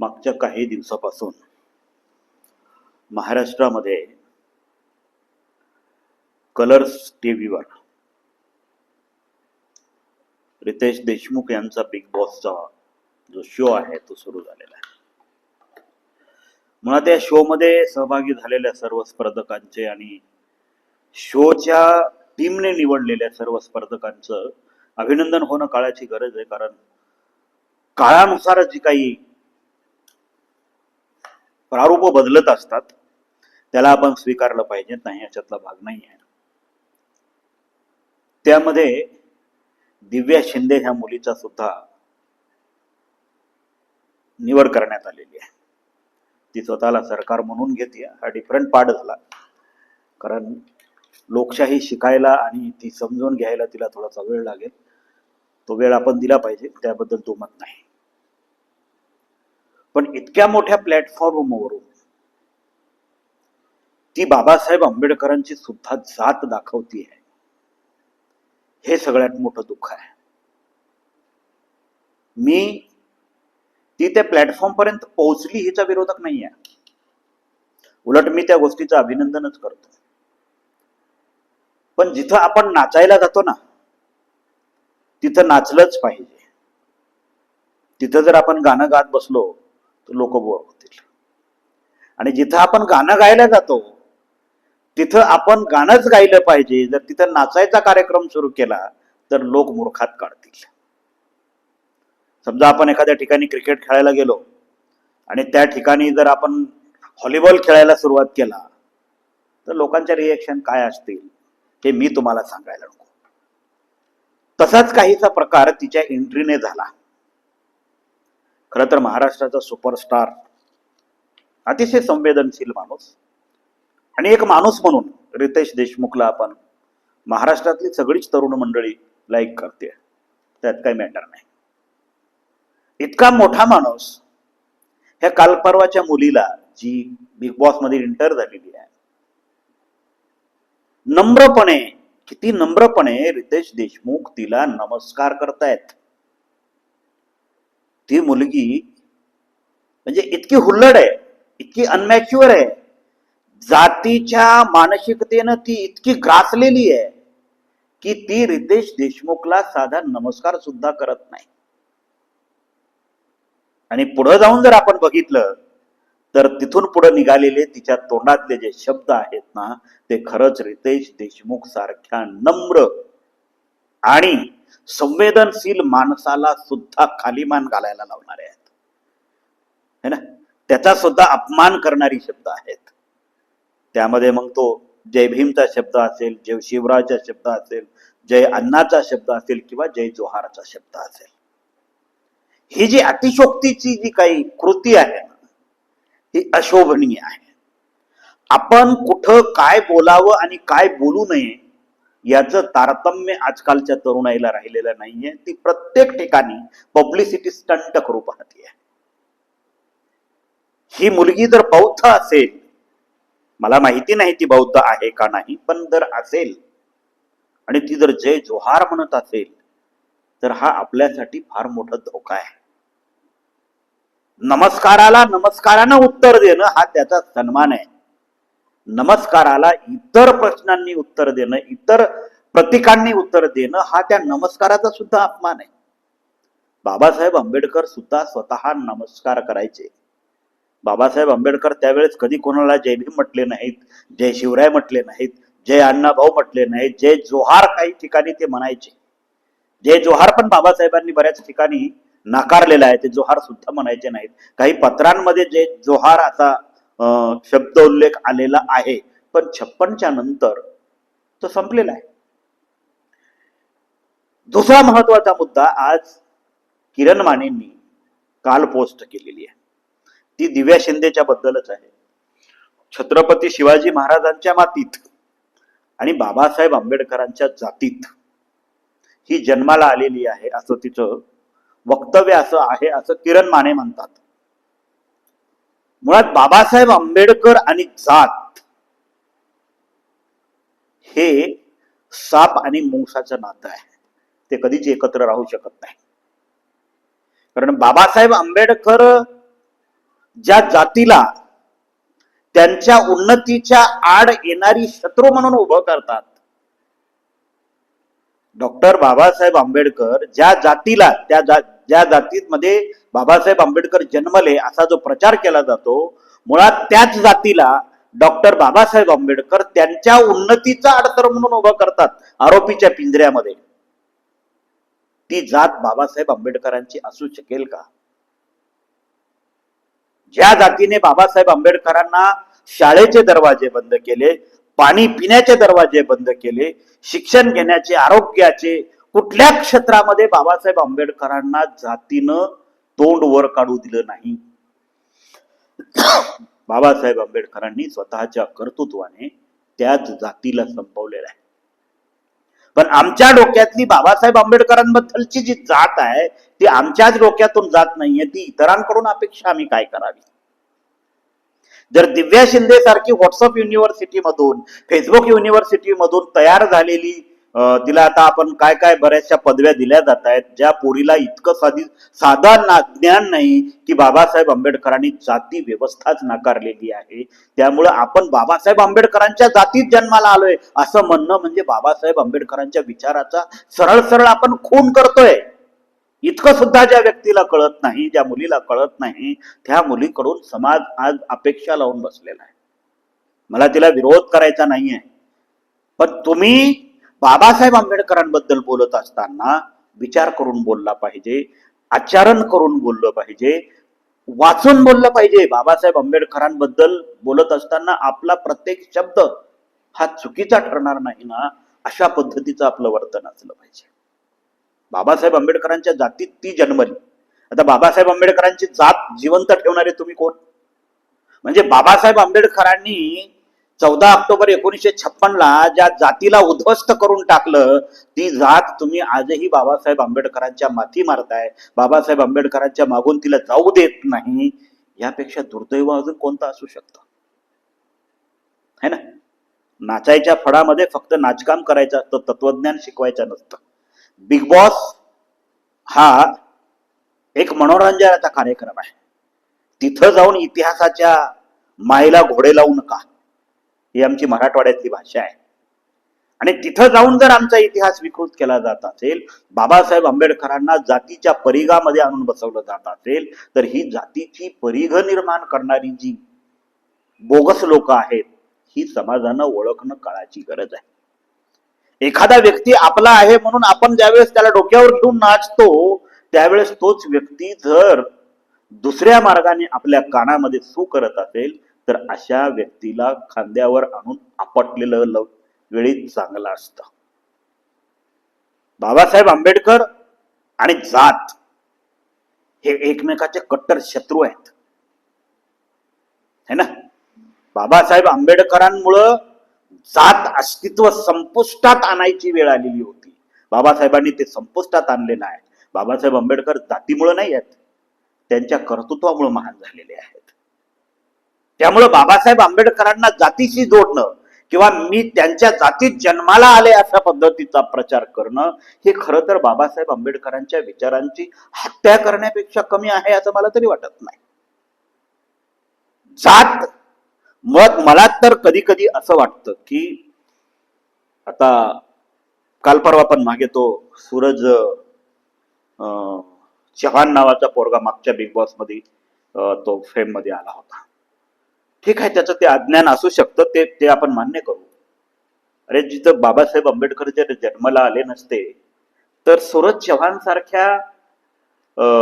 मागच्या काही दिवसापासून महाराष्ट्रामध्ये कलर्स टीव्हीवर रितेश देशमुख यांचा बिग बॉसचा जो शो आहे तो सुरू झालेला आहे. मुळात या शो मध्ये सहभागी झालेल्या सर्व स्पर्धकांचे आणि शोच्या टीमने निवडलेल्या सर्व स्पर्धकांचं अभिनंदन होणं काळाची गरज आहे. कारण काळानुसार जी काही प्रारूप बदलत असतात त्याला आपण स्वीकारलं पाहिजे, नाही याच्यातला भाग नाही आहे. त्यामध्ये दिव्या शिंदे ह्या मुलीचा सुद्धा निवड करण्यात आलेली आहे. ती स्वतःला सरकार म्हणून घेते. हा डिफरंट पार्ट झाला, कारण लोकशाही शिकायला आणि ती समजून घ्यायला तिला थोडासा वेळ लागेल. तो वेळ आपण दिला पाहिजे, त्याबद्दल दुमत नाही. पण इतक्या मोठ्या प्लॅटफॉर्मवरून ती बाबासाहेब आंबेडकरांची सुद्धा जात दाखवती आहे, हे सगळ्यात मोठं दुःख आहे. मी ती त्या प्लॅटफॉर्म पर्यंत पोहोचली हिचा विरोधक नाही आहे. उलट मी त्या गोष्टीचं अभिनंदनच करतो. पण जिथं आपण नाचायला जातो ना, तिथं नाचलंच पाहिजे. तिथं जर आपण गाणं गात बसलो तर लोक बोर होतील. आणि जिथं आपण गाणं गायला जातो तिथं आपण गाणंच गायलं पाहिजे. जर तिथं नाचायचा कार्यक्रम सुरू केला तर लोक मूर्खात काढतील. समजा आपण एखाद्या ठिकाणी क्रिकेट खेळायला गेलो आणि त्या ठिकाणी जर आपण व्हॉलीबॉल खेळायला सुरुवात केला तर लोकांच्या रिएक्शन काय असतील हे मी तुम्हाला सांगायला नको. तसाच काहीसा प्रकार तिच्या एंट्रीने झाला. खरं तर महाराष्ट्राचा सुपरस्टार, अतिशय संवेदनशील माणूस आणि एक माणूस म्हणून रितेश देशमुखला आपण महाराष्ट्रातली सगळीच तरुण मंडळी लाईक करते, त्यात काही मॅटर नाही. इतका मोठा माणूस ह्या काल परवाच्या मुलीला, जी बिग बॉस मध्ये एंटर झालेली आहे, नम्रपणे, किती नम्रपणे रितेश देशमुख तिला नमस्कार करतायत. ती मुलगी म्हणजे इतकी हुल्लड आहे, इतकी अनमॅच्युअर आहे, जातीच्या मानसिकतेनं ती इतकी ग्रासलेली आहे की ती रितेश देशमुखला साधा नमस्कार सुद्धा करत नाही. आणि पुढे जाऊन जर आपण बघितलं तर तिथून पुढे निघालेले तिच्या तोंडातले जे शब्द आहेत ना, ते खरंच रितेश देशमुख सारख्या नम्र आणि संवेदनशील माणसाला सुद्धा खालीमान घालायला लावणारे आहेत, है ना. त्याचा सुद्धा अपमान करणारी शब्द आहेत. त्यामध्ये मग तो जय भीमचा शब्द असेल, जय शिवराजचा शब्द असेल, जय अण्णाचा शब्द असेल किंवा जय जोहारचा शब्द असेल. ही जी अतिशोक्तीची जी काही कृती आहे ना, ही अशोभनीय आहे. आपण कुठं काय बोलावं आणि काय बोलू नये याचं तारतम्य आजकालच्या तरुणाईला राहिलेलं नाहीये. ती प्रत्येक ठिकाणी पब्लिसिटी स्टंट करू पाहते. ही मुलगी जर बौद्ध असेल, मला माहिती नाही ती बौद्ध आहे का नाही, पण जर असेल आणि ती जर जय जोहार म्हणत असेल तर हा आपल्यासाठी फार मोठा धोका आहे. नमस्काराला नमस्कारानं उत्तर देणं हा त्याचा सन्मान आहे. नमस्काराला इतर प्रश्नांनी उत्तर देणं, इतर प्रतीकांनी उत्तर देणं हा त्या नमस्काराचा सुद्धा अपमान आहे. बाबासाहेब आंबेडकर सुद्धा स्वतः नमस्कार करायचे. बाबासाहेब आंबेडकर त्यावेळेस कधी कोणाला जय भीम म्हटले नाहीत, जय शिवराय म्हटले नाहीत, जय अण्णाभाऊ म्हटले नाहीत, जय जोहार काही ठिकाणी ते म्हणायचे. जय जोहार पण बाबासाहेबांनी बऱ्याच ठिकाणी नाकारलेला आहे, ते जोहार सुद्धा म्हणायचे नाहीत. काही पत्रांमध्ये जय जोहार असा शब्द उल्लेख आलेला आहे, पण 56च्या नंतर तो संपलेला आहे. दुसरा महत्वाचा मुद्दा आज किरण मानेंनी काल पोस्ट केलेली आहे, ती दिव्या शिंदेच्या बद्दलच आहे. छत्रपती शिवाजी महाराजांच्या मातीत आणि बाबासाहेब आंबेडकरांच्या जातीत ही जन्माला आलेली आहे, असं तिचं वक्तव्य असं आहे, असं किरण माने म्हणतात. मुळात बाबासाहेब आंबेडकर आणि जात हे साप आणि मुंगसाचं नातं आहे. ते कधीच एकत्र राहू शकत नाही. कारण बाबासाहेब आंबेडकर ज्या जातीला त्यांच्या उन्नतीच्या आड येणारी शत्रू म्हणून उभं करतात. डॉक्टर बाबासाहेब आंबेडकर ज्या जातीला ज्या जातीमध्ये बाबासाहेब आंबेडकर जन्मले असा जो प्रचार केला जातो, मुळात त्याच जातीला डॉक्टर बाबासाहेब आंबेडकर त्यांच्या उन्नतीचा अडथळा म्हणून उभं करतात आरोपीच्या पिंजऱ्यामध्ये. ती जात बाबासाहेब आंबेडकरांची असू शकेल का? ज्या जातीने बाबासाहेब आंबेडकरांना शाळेचे दरवाजे बंद केले, पाणी पिण्याचे दरवाजे बंद केले, शिक्षण घेण्याचे, आरोग्याचे, कुठल्या क्षेत्रामध्ये बाबासाहेब आंबेडकरांना जातीनं तोंड वर काढू दिलं नाही. बाबासाहेब आंबेडकरांनी स्वतःच्या कर्तृत्वाने त्याच जातीला संपवलेलं आहे. पण आमच्या डोक्यातली बाबासाहेब आंबेडकरांबद्दलची जी जात आहे ती आमच्याच डोक्यातून जात नाहीये. ती इतरांकडून अपेक्षा आम्ही काय करावी? जर दिव्या शिंदे सारखी व्हॉट्सअप युनिव्हर्सिटी मधून, फेसबुक युनिव्हर्सिटी मधून तयार झालेली, तिला आता आपण काय काय बऱ्याचशा पदव्या दिल्या जात आहेत, ज्या पोरीला इतकं साधा ज्ञान नाही की बाबासाहेब आंबेडकरांनी जाती व्यवस्थाच नाकारलेली आहे, त्यामुळं आपण बाबासाहेब आंबेडकरांच्या जातीत जन्माला आलोय असं म्हणणं म्हणजे बाबासाहेब आंबेडकरांच्या विचाराचा सरळ सरळ आपण खून करतोय. इतकं सुद्धा ज्या व्यक्तीला कळत नाही, ज्या मुलीला कळत नाही, त्या मुलीकडून समाज आज अपेक्षा लावून बसलेला आहे. मला तिला विरोध करायचा नाहीये, पण तुम्ही बाबासाहेब आंबेडकरांबद्दल बोलत असताना विचार करून बोलला पाहिजे, आचरण करून बोललं पाहिजे, वाचून बोललं पाहिजे. बाबासाहेब आंबेडकरांबद्दल बोलत असताना आपला प्रत्येक शब्द हा चुकीचा ठरणार नाही ना, अशा पद्धतीचं आपलं वर्तन असलं पाहिजे. बाबासाहेब आंबेडकरांच्या जातीत ती जन्मली. आता बाबासाहेब आंबेडकरांची जात जिवंत ठेवणारे तुम्ही कोण? म्हणजे बाबासाहेब आंबेडकरांनी 14 ऑक्टोबर 1956 ज्या जातीला उद्ध्वस्त करून टाकलं, ती जात तुम्ही आजही बाबासाहेब आंबेडकरांच्या माथी मारताय, बाबासाहेब आंबेडकरांच्या मागून तिला जाऊ देत नाही. यापेक्षा दुर्दैव अजून कोणतं असू शकतं? है ना? नाचायच्या फळामध्ये फक्त नाचकाम करायचं असतं, तत्वज्ञान शिकवायचं नसतं. बिग बॉस हा एक मनोरंजनाचा कार्यक्रम आहे. तिथं जाऊन इतिहासाच्या मायेला घोडे लावू नका, ही आमची मराठवाड्यातली भाषा आहे. आणि तिथं जाऊन जर आमचा इतिहास विकृत केला जात असेल, बाबासाहेब आंबेडकरांना जातीच्या परिघामध्ये आणून बसवलं जात असेल, तर ही जातीची परिघ निर्माण करणारी जी बोगस लोक आहेत, ही समाजानं ओळखणं काळाची गरज आहे. एखादा व्यक्ती आपला आहे म्हणून आपण ज्यावेळेस त्याला डोक्यावर घेऊन नाचतो, त्यावेळेस तोच व्यक्ती जर दुसऱ्या मार्गाने आपल्या कानामध्ये सू करत असेल, तर अशा व्यक्तीला खांद्यावर आणून आपटलेलं वेळी चांगलं असतं. बाबासाहेब आंबेडकर आणि जात हे एकमेकाचे कट्टर शत्रू आहेत, है ना? बाबासाहेब आंबेडकरांमुळं जात अस्तित्व संपुष्टात आणायची वेळ आलेली होती. बाबासाहेबांनी ते संपुष्टात आणलेलं आहे. बाबासाहेब आंबेडकर जातीमुळे नाही आहेत, त्यांच्या कर्तृत्वामुळे महान झालेले आहेत. त्यामुळं बाबासाहेब आंबेडकरांना जातीशी जोडणं किंवा मी त्यांच्या जातीत जन्माला आले अशा पद्धतीचा प्रचार करणं, हे खरं तर बाबासाहेब आंबेडकरांच्या विचारांची हत्या करण्यापेक्षा कमी आहे असं मला तरी वाटत नाही. जात मग मला तर कधी कधी असं वाटतं की आता काल परवा पण मागे तो सूरज चव्हाण नावाचा पोरगा मागच्या बिग बॉस मध्ये तो फ्रेम मध्ये आला होता. ठीक आहे, त्याचं ते अज्ञान असू शकतं, ते आपण मान्य करू. अरे, जिथं बाबासाहेब आंबेडकर जर जन्माला आले नसते तर सूरज चव्हाण सारख्या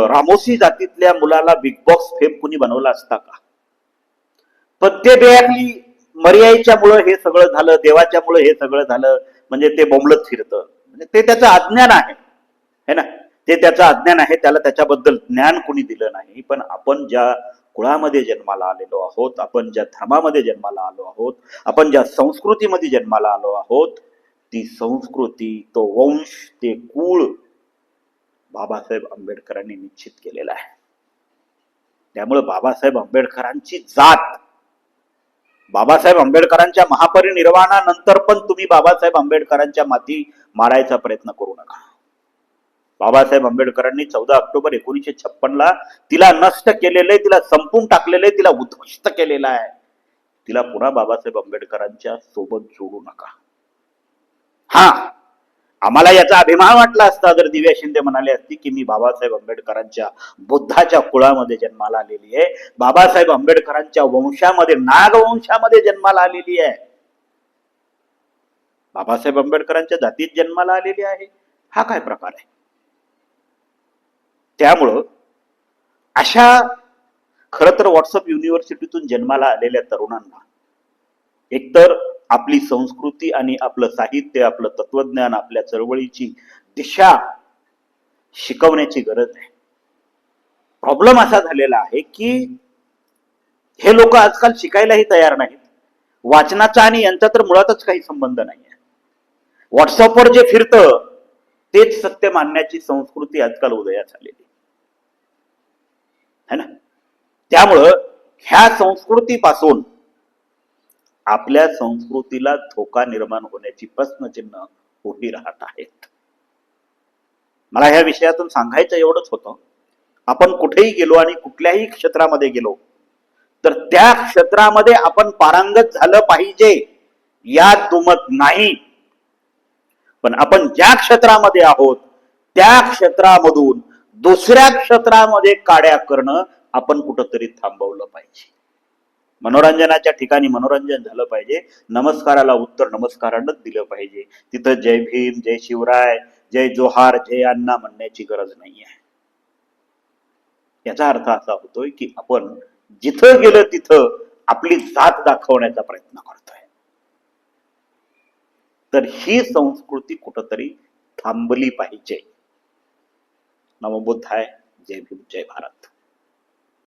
रामोसी जातीतल्या मुलाला बिग बॉस फेम कुणी बनवला असता का? पण ते बेअरली मर्यादेच्या मुळे हे सगळं झालं, देवाच्या मुळे हे सगळं झालं, म्हणजे ते बोंबलत फिरतं. म्हणजे ते त्याचं अज्ञान आहे, है ना? ते त्याचं अज्ञान आहे, त्याला त्याच्याबद्दल ज्ञान कुणी दिलं नाही. पण आपण ज्या कुळामध्ये जन्माला आलेलो आहोत, आपण ज्या धर्मामध्ये जन्माला आलो आहोत, आपण ज्या संस्कृतीमध्ये जन्माला आलो आहोत, ती संस्कृती, तो वंश, ते कुळ बाबासाहेब आंबेडकरांनी निश्चित केलेला आहे. त्यामुळे बाबासाहेब आंबेडकरांची जात, बाबासाहेब आंबेडकरांच्या महापरिनिर्वाणानंतर पण तुम्ही बाबासाहेब आंबेडकरांच्या माथी मारायचा प्रयत्न करू नका. बाबासाहेब आंबेडकरांनी 14 ऑक्टोबर 1956 तिला नष्ट केलेलं आहे, तिला संपून टाकलेलं आहे, तिला उद्ध्वस्त केलेलं आहे. तिला पुन्हा बाबासाहेब आंबेडकरांच्या सोबत जोडू नका. हा, आम्हाला याचा अभिमान वाटला असता जर दिव्या शिंदे म्हणाले असती की मी बाबासाहेब आंबेडकरांच्या बुद्धाच्या कुळामध्ये जन्माला आलेली आहे, बाबासाहेब आंबेडकरांच्या वंशामध्ये नागवंशामध्ये जन्माला आलेली आहे, बाबासाहेब आंबेडकरांच्या जातीत जन्माला आलेली आहे. हा काय प्रकार आहे? त्यामुळं अशा खरं तर व्हॉट्सअप युनिव्हर्सिटीतून जन्माला आलेल्या तरुणांना एकतर आपली संस्कृती आणि आपलं साहित्य, आपलं तत्वज्ञान, आपल्या चळवळीची दिशा शिकवण्याची गरज आहे. प्रॉब्लेम असा झालेला आहे की हे लोक आजकाल शिकायलाही तयार नाहीत. वाचनाचा आणि यांचा तर मुळातच काही संबंध नाही आहे. व्हॉट्सअपवर जे फिरतं तेच सत्य मानण्याची संस्कृती आजकाल उदयास आलेली है ना. त्यामुळं ह्या संस्कृतीपासून आपल्या संस्कृतीला धोका निर्माण होण्याची प्रश्नचिन्ह उभी राहत आहेत. मला ह्या विषयातून सांगायचं एवढंच होतं, आपण कुठेही गेलो आणि कुठल्याही क्षेत्रामध्ये गेलो तर त्या क्षेत्रामध्ये आपण पारंगत झालं पाहिजे यात दुमत नाही. पण आपण ज्या क्षेत्रामध्ये आहोत त्या क्षेत्रामधून दुसऱ्या क्षेत्रामध्ये काड्या करणं आपण कुठंतरी थांबवलं पाहिजे. मनोरंजनाच्या ठिकाणी मनोरंजन झालं पाहिजे, नमस्काराला उत्तर नमस्कारानंच दिलं पाहिजे. तिथं जय भीम, जय शिवराय, जय जोहार, जय अण्णा म्हणण्याची गरज नाही आहे. याचा अर्थ असा होतोय की आपण जिथं गेलं तिथं आपली जात दाखवण्याचा प्रयत्न करतोय. तर ही संस्कृती कुठंतरी थांबली पाहिजे. नमो बुद्धाय. जय भीम, जय भारत.